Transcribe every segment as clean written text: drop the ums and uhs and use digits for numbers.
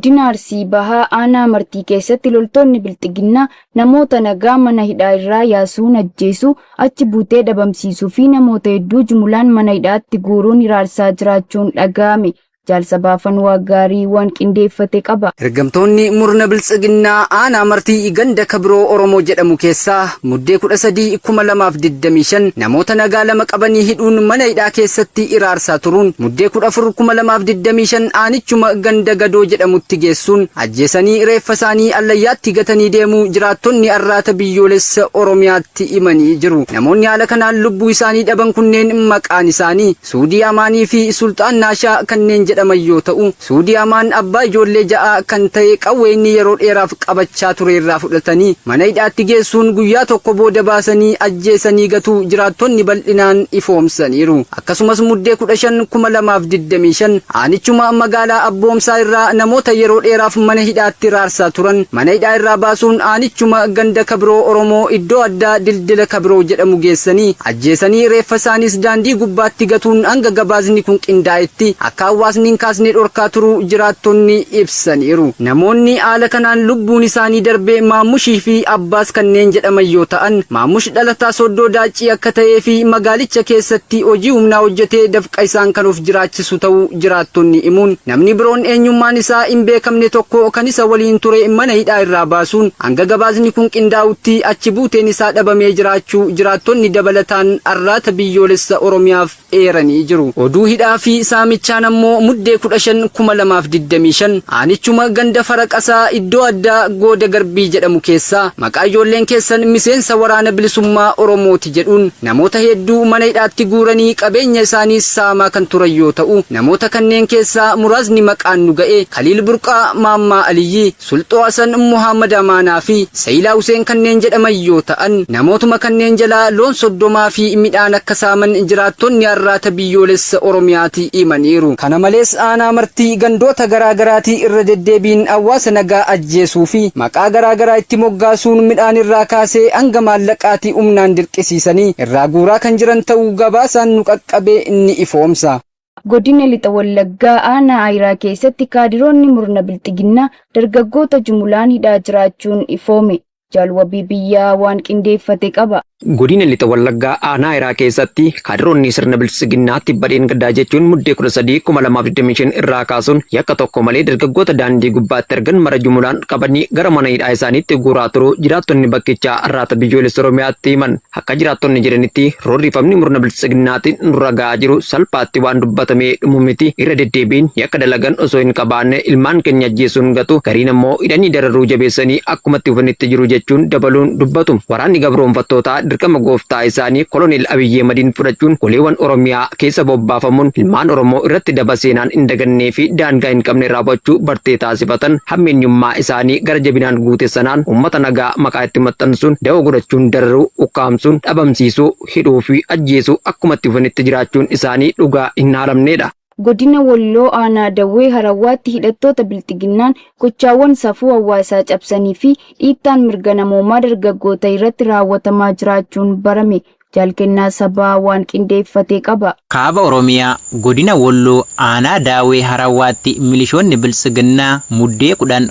Godina Arsii Bahaa aanaa Martii keessatti loltoonni bilxiginnaa namoota nagaa mana hidhaa irraa yaasuun ajjeesuu, achi buutee dhabamsiisuu fi namoota hedduu jumlaan mana hidhaatti guuruun hiraarsaa jiraachuun dhaga'ame. Jaalsabaafan waa gaarii waan qindeeffate qaba. Ergamtoonni murna biltsiginnaa aanaa Martii ganda Kabroo Oromoo jedhamu keessaa muddee 13 2025 namoota nagaa lama qabanii hidhuun mana hidhaa keessatti hiraarsaa turuun muddee 14 2025 aanichuma ganda Gadoo jedhamutti geessuun ajjeesanii reeffa isaanii allayyaatti gatanii deemuu jiraattonni arraata biyyoolessa Oromiyaatti himanii jiru. Namoonni haala kanaan lubbuu isaanii dhaban kunneen maqaan isaanii Suudii Amaanii fi Sultaan Naashaa kanneen yoo ta'u, Suudii Amaan abbaa ijoollee ja'a kan ta'e qawweenni yeroo dheeraaf qabachaa ture irraa fudhatanii mana hidhaatti geessuun guyyaa tokko booda baasanii ajjeesanii gatuu jiraattonni bal'inaan ifoomsaniiru. Akkasumas muddee 15 2025 aanichuma magaalaa Abboomsaa irraa namoota yeroo dheeraaf mana hidhaatti hiraarsaa turan mana hidhaa irraa baasuun aanichuma ganda Kabroo Oromoo iddoo addaa Dildila Kabroo jedhamu geessanii ajjeesanii reeffa isaaniis daandii gubbaatti gatuun hanga gabaasni kun qindaa'etti akka hawaasni kaasnee dhorkaa turuu jiraattonni ibsaniiru. Namoonni haala kanaan lubbuun isaanii darbee Maamushii fi Abbaas kanneen jedhaman yoo ta'an, Maamush dhalataa Soddoo Daacii akka ta'ee fi magaalicha keessatti hojii humnaa hojjetee dafqa isaan kan of jiraachisu ta'uu jiraattonni himuun, namni biroon eenyummaan isaa hin beekamne tokko kan isa waliin ture mana hidhaa irraa baasuun hanga gabaasni kun qindaa'utti achi buuteen isaa dhabamee jiraachuu jiraattonni dabalataan arraata biyyoolessa Oromiyaaf eeranii jiru. Oduu hidhaa fi saamichaan ammoo muddee 15 2025 aanichuma ganda Faraqasaa iddoo addaa Gooda Garbii jedhamu keessaa maqaa ijoolleen keessan miseensa waraana bilisummaa Oromooti jedhuun namoota hedduu mana hidhaatti guuranii qabeenya isaanii saamaa kan turan yoo ta'u, namoota kanneen keessaa muraasni maqaan nu ga'e Khaliil Burqaa, Maammaa Aliyyi, Sulxoo Hasan, Muhammad Amaanaa fi Seeyilaa Huseen kanneen jedhaman yoo ta'an, namootuma kanneen jalaa loon 30 fi midhaan akka saaman jiraattonni arraata biyyoolessa Oromiyaatti himaniiru. Kana malees aanaa Martii gandoota garaagaraatti irra deddeebiin hawaasa nagaa ajjeesuu fi maqaa garaagaraa itti moggaasuun midhaan irraa kaasee hanga maallaqaatti humnaan dirqisiisanii irraa guuraa kan jiran ta'uu gabaasaan nu qaqqabee inni ifoomsa. Godina Lixa Wallaggaa aanaa Ayiraa keessatti kaadiroonni murna bilxiginnaa dargaggoota jumlaan hidhaa jiraachuun ifoome. Jaalwabii biyyaa waan qindeeffate qaba. Godina Lixa Wallaggaa aanaa Ayiraa keessatti kaadiroonni sirna biltsiginnaatti badheen gaddaa jechuun muddee 13 2025 irraa kaasuun yakka tokko malee dargaggoota daandii gubbaatti argan mara jumulaan qabanii gara mana hidhaa isaaniitti guuraa turuu jiraattonni bakkichaa arraata biyyoolessa Oromiyaatti himan. Akka jiraattonni jedhanitti roorrifamni murna biltsiginnaatiin nurra ga'aa jiru salphaatti waan dubbatamee dhumu miti. Irra deddeebiin yakka dalagan osoo hin qabaanne ilmaan keenya ajjeesuun gatu, gariin ammoo hidhanii dararuu jabeessanii akkumatti ufanitti jiru jechuun dabaluun dubbatu. Waraanni gabroonfattootaa dirqama gooftaa isaanii koloneel Abiyyee Madiin fudhachuun goleewwan Oromiyaa keessa bobbaafamuun ilmaan Oromoo irratti daba seenaan hin dagannee fi daangaa hin qabne raawwachuu bartee taasifatan hammeenyummaa isaanii gara jabinaan guute sanaan uummata nagaa maqaa itti maxxansuun da'oo godhachuun dararuu, ukkaamsuun, dhabamsiisuu, hidhuu fi ajjeesuu akkumatti ufanitti jiraachuun isaanii dhugaa hin haalamnedha. Godina Walloo aanaa Dawwee Harawaatti hidhattoota bilxiginnaan gochaawwan safuu hawaasaa cabsanii fi dhiittaan mirga namoomaa dargaggoota irratti raawwatamaa jiraachuun barame. Jaalkennaa sabaa waan qindeeffate qaba. Kaaba Oromiyaa godina Walloo aanaa Daawwee Harawaatti milishoonni biltsiginnaa muddee 10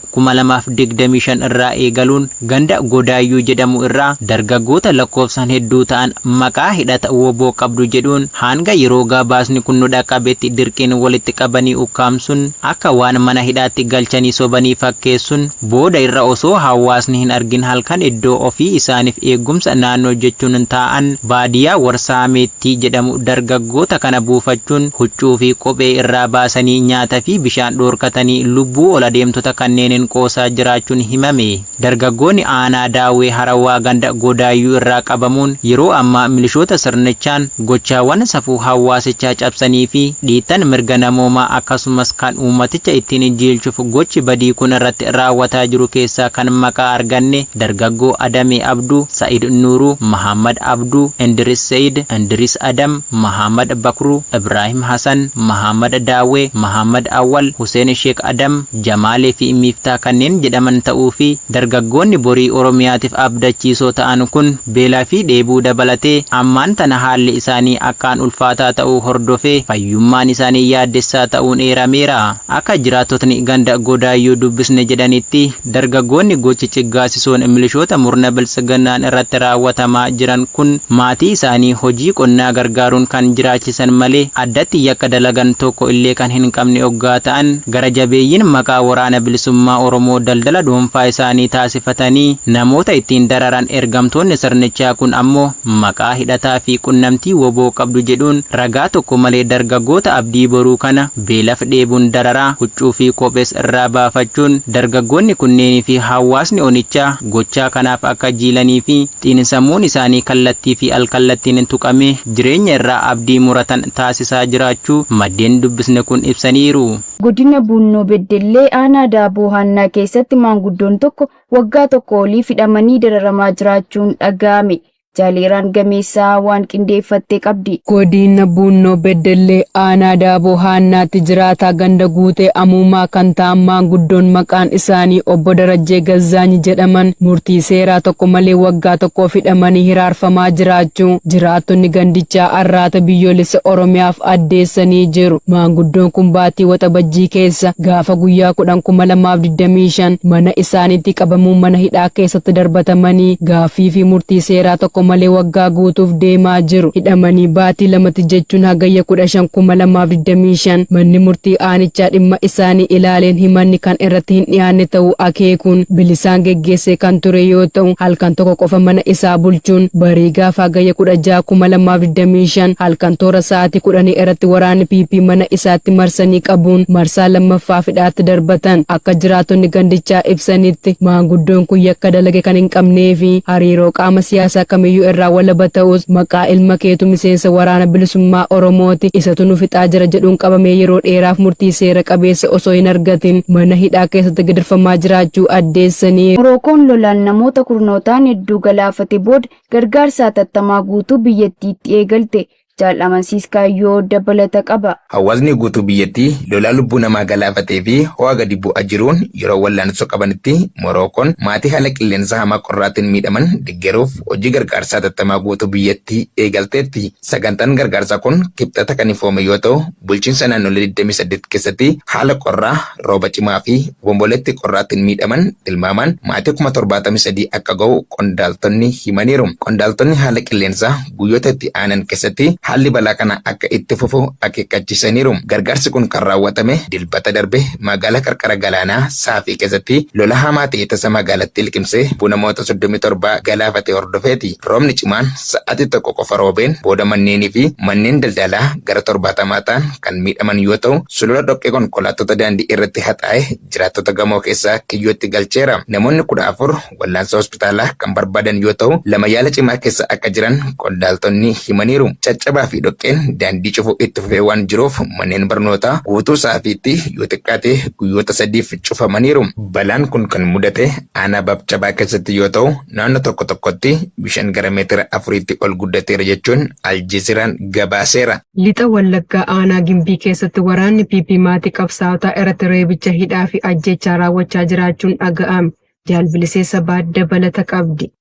2025 irraa eegaluun ganda Godaayyuu jedhamu irraa dargaggoota lakkoofsaan hedduu ta'an maqaa hidhata woboo qabdu jedhuun hanga yeroo gabaasni kun nu dhaqqabetti dirqiin walitti qabanii ukkaamsuun akka waan mana hidhaatti galchanii sobanii fakkeessuun booda irra osoo hawaasni hin argin halkan iddoo ofii isaaniif eegumsa naannoo jechuun taa'an baadiyaa Warsaameetti jedhamu dargaggoota kana buufachuun huccuu fi kophee irraa baasanii nyaata fi bishaan dhoorkatanii lubbuu ol adeemtota kanneeniin qoosaa jiraachuun himame. Dargaggoonni aanaa Daawwee Harawaa ganda Godaayyuu irraa qabamuun yeroo ammaa milishoota sirnichaan gochaawwan safuu hawaasichaa cabsanii fi dhiittan mirga namoomaa akkasumas kan uummaticha ittiin jiilchuuf gochi badii kun irratti raawwataa jiru keessaa kan maqaa arganne dargaggoo Adamee Abduu, Sa'id Nuuruu, Muhammad Abduu, Indiris Said, Indiris Adam, Muhammad Bakru, Ibrahim Hassan, Muhammad Dawe, Muhammad Awal, Hussein Sheikh Adam, Jamalee fi Miftah kanneen jedhaman ta'uu fi dargaggoonni borii Oromiyaatiif abdachiisoo ta'an kun beelaa fi dheebuu dabalatee ammaan tana haalli isaanii akkaan ulfaataa ta'uu hordofee fayyummaan isaanii yaaddessaa ta'uun eerameera. Akka jiraattotni ganda Godaayyuu dubbisne jedhanitti dargaggoonni gochi ciggaasisoon milishoota murna biltsiginnaan irratti raawwatamaa jiran kun maatii isaanii hojii qonnaa gargaaruun kan jiraachisan malee addatti yakka dalagan tokko illee kan hin qabne oggaa ta'an gara jabeeyyiin maqaa waraana bilisummaa Oromoo daldala dhuunfaa isaanii taasifatanii namoota ittiin dararan ergamtoonni sirnichaa kun ammoo maqaa hidhataa fi qunnamtii woboo qabdu jedhuun ragaa tokko malee dargaggoota abdii boruu kana beelaf dheebuun dararaa huccuu fi kophees irraa baafachuun dargaggoonni kunneenii fi hawaasni onichaa gochaa kanaaf akka jiilanii fi xiinsammuun isaanii kallattii fi alkallattiin tuqamee jireenya irraa abdii muratan taasisaa jiraachuu maddeen dubbisne kun ibsaniiru. Godina Bunnoo Beddellee aanaa Daaboo Haannaa keessatti maanguddoon tokko waggaa tokko olii hidhamanii dararamaa jiraachuun dhaga'ame. Jaaleeraan Gameessaa waan qindeeffattee qabdi. Godina Bunnoo Beddellee aanaa Daaboo Haannaatti jiraataa ganda guutee amuumaa kan ta'an maanguddoon maqaan isaanii obbo Darajjee Gazzaanyi jedhaman murtii seeraa tokko malee waggaa tokkoof hidhamanii hiraarfamaa jiraachuu jiraattonni gandichaa arraata biyyoolessa Oromiyaaf addeessanii jiru. Maanguddoon kun baatii waxabajjii keessa gaafa guyyaa 10/2025 mana isaaniitti qabamuun mana hidhaa keessatti darbatamanii gaaffii fi murtii seeraa tokko malee waggaa guutuuf deemaa jiru. Hidhamanii baatii lamatti jechuun hagayya 15/2025 manni murtii aanichaa dhimma isaanii ilaaleen himanni kan irratti hin dhiyaanne ta'uu akeekuun bilisaan geggeessee kan ture yoo ta'u halkan tokko qofa mana isaa bulchuun barii gaafa hagayya 16/2025 halkan toora sa'aatii 10 irratti waraanni PP mana isaatti marsanii qabuun marsaa lammaffaa hidhaatti darbatan. Akka jiraattonni gandichaa ibsanitti maanguddoon kun yakka dalage kan hin qabnee fi hariiroo qaama siyaasaa kamiyyuu irraa walaba ta'us maqaa ilma keetu miseensa waraana bilisummaa Oromooti isatu nu fixaa jira jedhuun qabamee yeroo dheeraaf murtii seera qabeessa osoo hin argatin mana hidhaa keessatti gidirfamaa jiraachuu addeessanii. Morookoon lolaan namoota kurnootaan hedduu galaafate booda gargaarsa hatattamaa guutuu biyyattiitti eegalte. Jaalamansiis kaayyoo dabalata qaba. Hawaasni guutuu biyyattii lolaa lubbuu namaa galaafatee fi ho'a gadi bu'aa jiruun yeroo wal'aansoo qabanitti Morookoon maatii haala qilleensa hamaa qorraatiin miidhaman deeggaruuf hojii gargaarsaa hatattamaa guutuu biyyattii eegalteetti. Sagantaan gargaarsaa kun kibxata kan ifoome yoo ta'u bulchiinsa naannolee 28 keessatti haala qorraa rooba cimaa fi bomboleetti qorraatiin miidhaman tilmaamaan maatii 73 akka ga'u qondaaltonni himaniiru. Qondaaltonni haala qilleensaa guyyoota itti aanan keessatti haalli balaa kana akka itti fufu akeekkachiisaniiru. Gargaarsi kun kan raawwatame dilbata darbe magaalaa qarqara galaanaa Saafii keessatti lola hamaa ta'e tasa magaalatti liqimsee namoota 37 galaafate hordofeeti. Roobni cimaan sa'aatii tokko qofa roobeen booda manneenii fi manneen daldalaa gara 70 ta'an kan miidhaman yoo ta'u sulula dhoqqee konkolaattota daandii irratti haxaa'e jiraattota gamoo keessaa kiyyootti galcheera. Namoonni 14 wal'aansa hospitaalaa kan barbaadan yoo ta'u 2 yaala cimaa keessa akka jiran qondaaltonni himaniiru. Caccabaa fi dhoqqeen daandii cufuu itti fufee waan jiruuf manneen barnootaa guutuu Saafiitti yoo xiqqaate guyyoota 3 cufamaniiru. Balaan kun kan mudate aanaa Babcabaa keessatti yoo ta'u naannoo tokko tokkotti bishaan gara meetira 4tti ol guddateera jechuun Aljeeziraan gabaaseera. Lixa Wallaggaa aanaa Gimbii keessatti waraanni PP maatii qabsaa'otaa irratti reebicha hidhaa fi ajjechaa raawwachaa jiraachuun dhaga'ame. Jaalbiliseessa dabalata qabdi.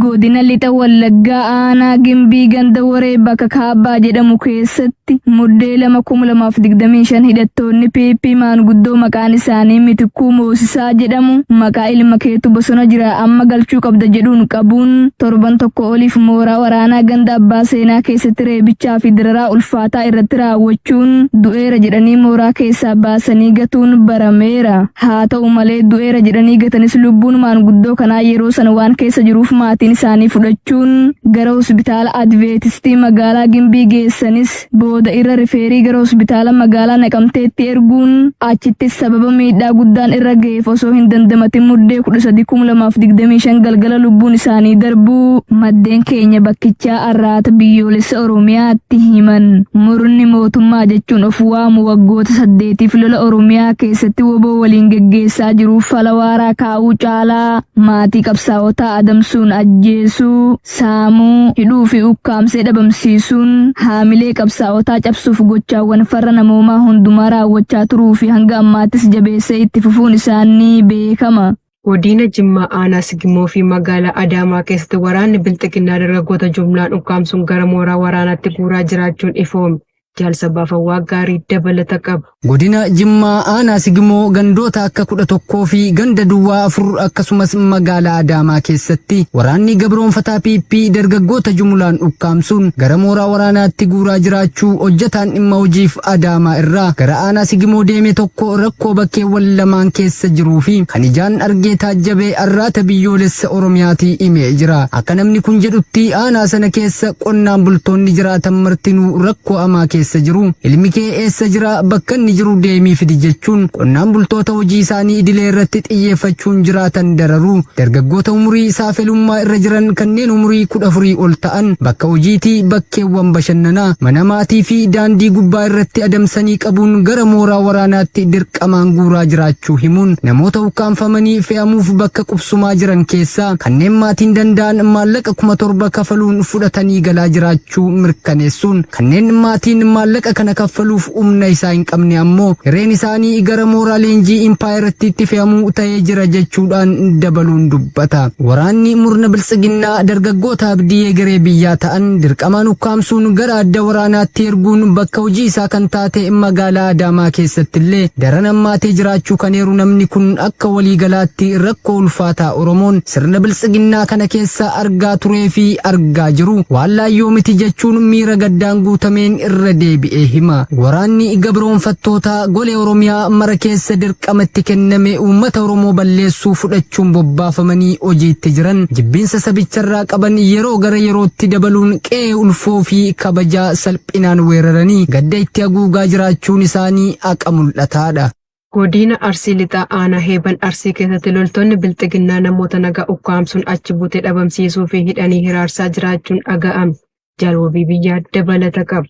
Godina Lixa Wallaggaa aanaa Gimbii ganda waree bakka Kaabbaa jedhamu keessatti muddee 2025 hidhattoonni PP maanguddoo maqaan isaanii Mitikuu Moosisaa jedhamu maqaa ilma keetu bosona jira amma galchuu qabda jedhuun qabuun torban tokko oliif mooraa waraanaa ganda Abbaa Seenaa keessatti reebichaa fi dararaa ulfaataa irratti raawwachuun du'eera jedhanii mooraa keessaa baasanii gatuun barameera. Haa ta'u malee du'eera jedhanii gatanis lubbuun maanguddoo kanaa yeroo sana waan keessa jiruuf maatiin isaanii fudhachuun gara hospitaala Adveetistii magaalaa Gimbii geessanis booda irra rifeerii gara hospitaala magaalaa Naqamteetti erguun achitti sababa miidhaa guddaan irra ga'eef osoo hin dandamatin muddee 13/2025 galgala lubbuun isaanii darbuu maddeen keenya bakkichaa arraata biyyoolessa Oromiyaatti himan. Murni mootummaa jechuun of waamu waggoota 8f lola Oromiyaa keessatti woboo waliin geggeessaa jiruuf fala waaraa kaa'uu caalaa maatii qabsaa'otaa adamsuun ajjeesuu, saamuu, hidhuu fi ukkaamsee dhabamsiisuun haamilee qabsaa'otaa cabsuuf gochaawwan farra namoomaa hundumaa raawwachaa turuu fi hanga ammaattis jabeessee itti fufuun isaanii beekama. Godina Jimmaa Aanaa Sigimoo fi magaalaa Adaamaa keessatti waraanni bilxiginnaa dargaggoota jumlaan ukkaamsuun gara mooraa waraanaatti guuraa jiraachuun ifoome. Jaalsabaaf hawaa gaarii dabalata qaba. Godina Jimmaa Aanaa Sigimoo gandoota akka 11 fi ganda duwwaa 4 akkasumas magaalaa Adaamaa keessatti waraanni gabroonfataa PP dargaggoota jumlaan ukkaamsuun gara mooraa waraanaatti guuraa jiraachuu hojjetaan dhimma hojiif Adaamaa irraa gara Aanaa Sigimoo deeme tokko rakkoo bakkeewwan lamaan keessa jiruu fi kan ijaan argee taajjabee arraata biyyoolessa Oromiyaatii himee jira. Akka namni kun jedhutti aanaa sana keessa qonnaan bultoonni jiraatan martinuu rakkoo hamaa keessa jiru. Ilmi kee eessa jira bakka inni jiru deemii fidi jechuun qonnaan bultoota hojii isaanii idilee irratti xiyyeeffachuun jiraatan dararu. Dargaggoota umurii saafelummaa irra jiran kanneen umurii 14 ol ta'an bakka hojiitii bakkeewwan bashannanaa mana maatii fi daandii gubbaa irratti adamsanii qabuun gara mooraa waraanaatti dirqamaan guuraa jiraachuu himuun namoota ukkaanfamanii fe'amuuf bakka qubsumaa jiran keessaa kanneen maatiin danda'an maallaqa 7,000 kafaluun fudhatanii galaa jiraachuu mirkaneessuun kanneen maatiin maallaqa kana kaffaluuf humna isaa hin qabne ammoo hireen isaanii gara mooraa leenjii impaayeratti itti fe'amuu ta'ee jira jechuudhaan dabaluun dubbata. Waraanni murna biltsiginnaa dargaggoota abdii egeree biyyaa ta'an dirqamaan ukkaamsuun gara adda waraanaatti erguun bakka hojii isaa kan taate magaalaa Adaamaa keessatti illee daran hammaatee jiraachuu kan eeru namni kun akka waliigalaatti rakkoo ulfaataa Oromoon sirna biltsiginnaa kana keessa argaa turee fi argaa jiru waan laayyoo miti jechuun miira gaddaan guutameen irra deebi'ee hima. Waraanni gabroonfattoota golee Oromiyaa mara keessa dirqamatti kenname uummata Oromoo balleessuu fudhachuun bobbaafamanii hojiitti jiran jibbiinsa sabicharraa qaban yeroo gara yerootti dabaluun qe'ee ulfoo fi kabajaa salphinaan weeraranii gadda itti haguugaa jiraachuun isaanii haqa mul'ataadha. Godina Arsii Lixaa Aanaa Heeban Arsii keessatti loltoonni bilxiginnaa namoota nagaa ukkaamsuun achi buutee dhabamsiisuu fi hidhanii hiraarsaa jiraachuun dhaga'ame. Jaalwabii biyyaa dabalata qaba.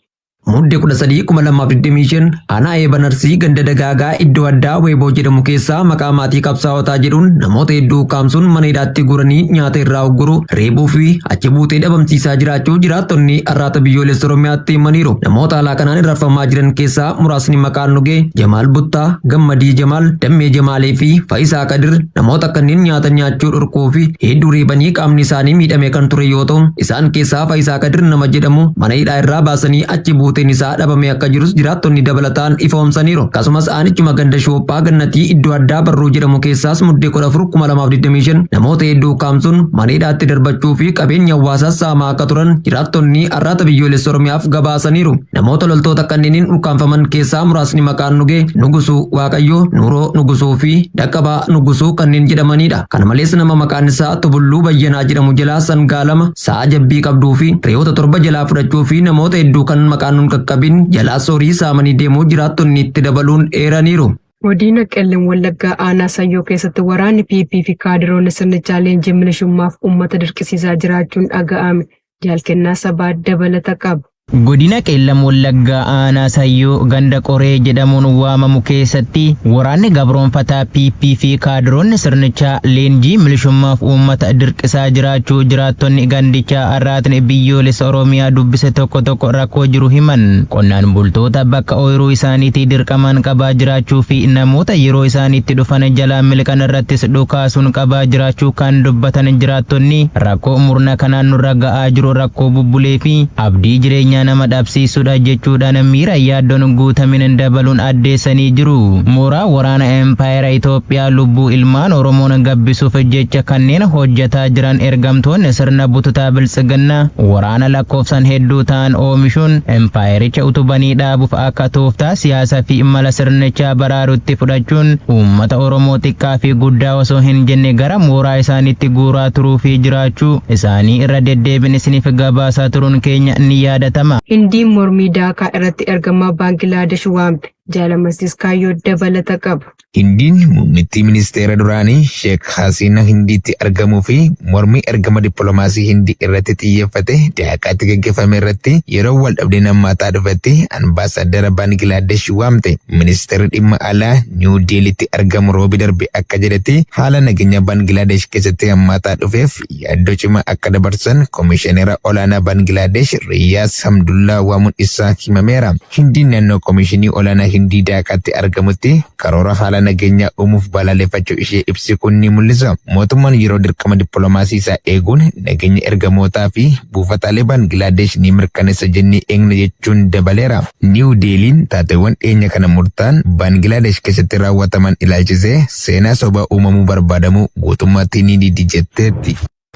Muddee 13,2025 aanaa Heeban Arsii ganda dagaagaa iddoo addaa Weeboo jedhamu keessaa maqaa maatii qabsaa'otaa jedhuun namoota hedduu ukkaamsuun mana hidhaatti guuranii nyaata irraa ugguru reebuu fi achi buutee dhabamsiisaa jiraachuu jiraattonni arraata biyyoolessa Oromiyaatti himaniiru. Namoota alaa kanaan irrafamaa jiran keessaa muraasni maqaan nugee Jamaal Buttaa, Gammadii Jamaal, Dammee Jamaalee fi Faayisaa Qadir namoota kanneen nyaata nyaachuu dhorkuu fi hedduu reebanii qaamni isaanii miidhamee kan ture yoo ta'u isaan keessaa Faayisaa Qadir nama jedhamu mana hidhaa irraa baasanii achi buuteen isaa dhabame akka jirus jiraattonni dabalataan ifoomsaniiru. Akkasumas aanichuma ganda shoophaa gannatii iddoo addaa Barruu jedhamu keessaas muddee 14,2025 namoota hedduu ukkaamsuun mana hidhaatti darbachuu fi qabeenya hawaasaas saamaa akka turan jiraattonni arraata biyyoolessa Oromiyaaf gabaasaniiru. Namoota loltoota kanneeniin ukkaanfaman keessaa muraasni maqaan nugee Nugusuu Waaqayyoo, Nuuroo Nugusuu fi Dhaqqabaa Nugusuu kanneen jedhamanidha. Kana malees nama maqaan isaa Tubulluu Bayyanaa jedhamu jalaa sangaa 2 sa'a jabbii qabduu fi re'oota 7 jalaa fudhachuu fi namoota hedduu kan maqaan nun qaqqabin jalaa soorii saamanii deemuu jiraattonni itti dabaluun eeraniiru. Godina Qellem Wallaggaa Aanaa Sayyoo keessatti waraanni PP fi kaadiroonni sirnichaa leenjii milishummaaf uummata dirqisiisaa jiraachuun dhaga'ame. Jaalkennaa sabaa dabalata qaba. Godina Qellem Wallaggaa Aanaa Sayyoo ganda Qoree jedhamuun waamamu keessatti waraanni gabroonfataa PP fi kaadiroonni sirnichaa leenjii milishummaaf uummata dirqisaa jiraachuu jiraattonni gandichaa arraatni biyyoolessa Oromiyaa dubbise tokko rakkoo jiru himan. Qonnaan bultoota bakka ooyiruu isaaniitii dirqamaan qabaa jiraachuu fi namoota yeroo isaaniitti dhufan jalaa miliqan irrattis dhukaasuun qabaa jiraachuu kan dubbatan jiraattonni rakkoo murna kanaan nurra ga'aa jiru rakkoo bubbulee fi abdii jireenya nama dhabsiisudha jechuudhaan miira yaaddoon guutamin dabaluun addeessanii jiru. Mooraa waraana Empaayeraa Itoophiyaa lubbuu ilmaan Oromoon gabbisuuf jecha kanneen hojjetaa jiran ergamtoonni sirna bututaa biltsiginnaa waraana lakkoofsan hedduu ta'an oomishuun Empaayericha utubanii dhaabuuf akka tooftaa siyaasaa fi imala sirnichaa baraarutti fudhachuun uummata Oromoo xiqqaa fi guddaa osoo hin jenne gara mooraa isaaniitti guuraa turuu fi jiraachuu isaanii irra deddeebin isiniif gabaasaa turuun keenya ni yaadatama. Hindiin mormii Daakaa irratti ergamaa Baangilaadesh waamte. Jaalamastis kaayyoo dabalata qaba. Hindiin muummittii ministeera duraanii Sheek Hasiina Hindiitti argamuu fi mormii ergama dippiloomaasii Hindii irratti xiyyeeffate daaqaatti gaggeeffame irratti yeroo wal dhabdeen hammaataa dhufetti ambaasaadara Baangilaadesh waamte. Ministeerri dhimma alaa Niw Deelitti argamu roobi darbe akka jedhetti haala nageenya Baangilaadesh keessatti hammaataa dhufeef yaaddoo cimaa akka dabarsan koomishineera olaanaa Baangilaadesh Riyaas Hamdullaa waamuun isaa himameera. Hindiin naannoo koomishinii olaanaa Hindii daaqaatti argamutti karoora haala nageenya uumuuf balaaleffachuu ishee ibsi kun ni mul'isa. Mootummaan yeroo dirqama dippiloomaasii isaa eeguun nageenya ergamootaa fi buufataalee Baangilaadesh ni mirkaneessa jennee eegna jechuun dabaleera. Niw Deeliin taateewwan dhiyeenya kana murtaan Baangilaadesh keessatti raawwataman ilaalchisee seenaa sobaa uumamuu barbaadamu guutummaatti ni didi jetteetti.